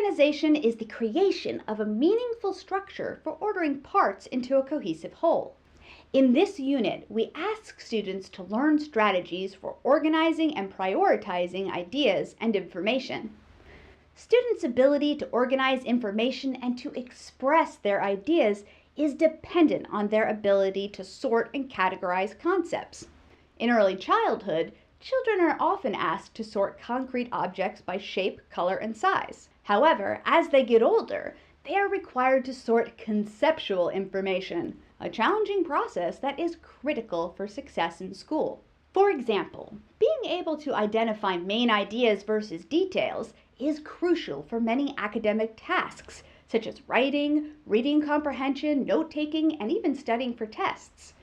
Organization is the creation of a meaningful structure for ordering parts into a cohesive whole. In this unit, we ask students to learn strategies for organizing and prioritizing ideas and information. Students' ability to organize information and to express their ideas is dependent on their ability to sort and categorize concepts. In early childhood, children are often asked to sort concrete objects by shape, color, and size. However, as they get older, they are required to sort conceptual information, a challenging process that is critical for success in school. For example, being able to identify main ideas versus details is crucial for many academic tasks, such as writing, reading comprehension, note-taking, and even studying for tests.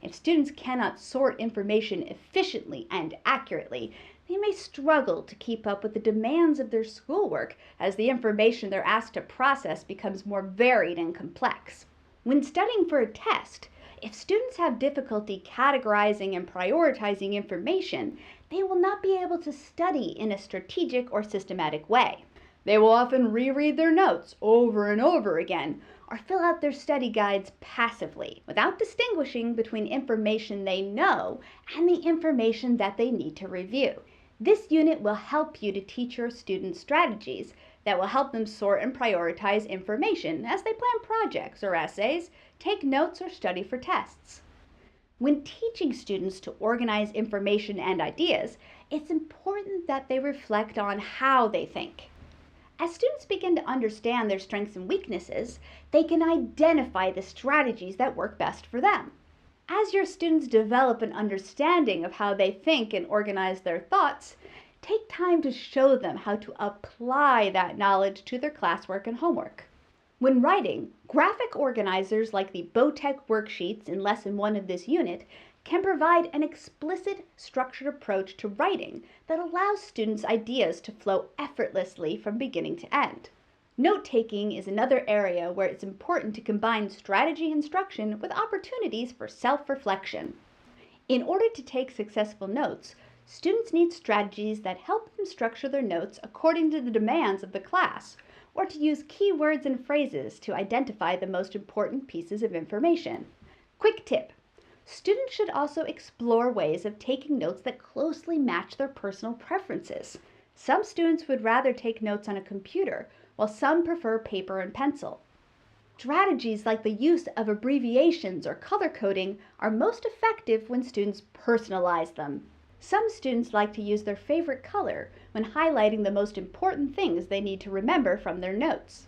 If students cannot sort information efficiently and accurately, they may struggle to keep up with the demands of their schoolwork as the information they're asked to process becomes more varied and complex. When studying for a test, if students have difficulty categorizing and prioritizing information, they will not be able to study in a strategic or systematic way. They will often reread their notes over and over again, or fill out their study guides passively, without distinguishing between information they know and the information that they need to review. This unit will help you to teach your students strategies that will help them sort and prioritize information as they plan projects or essays, take notes, or study for tests. When teaching students to organize information and ideas, it's important that they reflect on how they think. As students begin to understand their strengths and weaknesses, they can identify the strategies that work best for them. As your students develop an understanding of how they think and organize their thoughts, take time to show them how to apply that knowledge to their classwork and homework. When writing, graphic organizers like the BOTEC worksheets in Lesson 1 of this unit can provide an explicit, structured approach to writing that allows students' ideas to flow effortlessly from beginning to end. Note-taking is another area where it's important to combine strategy instruction with opportunities for self-reflection. In order to take successful notes, students need strategies that help them structure their notes according to the demands of the class, or to use keywords and phrases to identify the most important pieces of information. Quick tip: students should also explore ways of taking notes that closely match their personal preferences. Some students would rather take notes on a computer, while some prefer paper and pencil. Strategies like the use of abbreviations or color coding are most effective when students personalize them. Some students like to use their favorite color when highlighting the most important things they need to remember from their notes.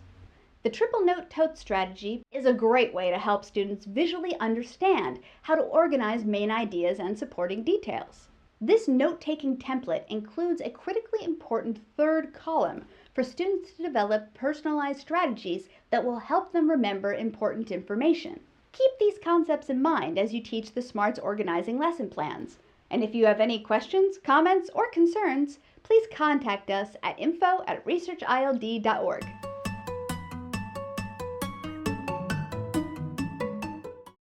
The triple note tote strategy is a great way to help students visually understand how to organize main ideas and supporting details. This note-taking template includes a critically important third column for students to develop personalized strategies that will help them remember important information. Keep these concepts in mind as you teach the SMARTS organizing lesson plans. And if you have any questions, comments, or concerns, please contact us at info@researchild.org.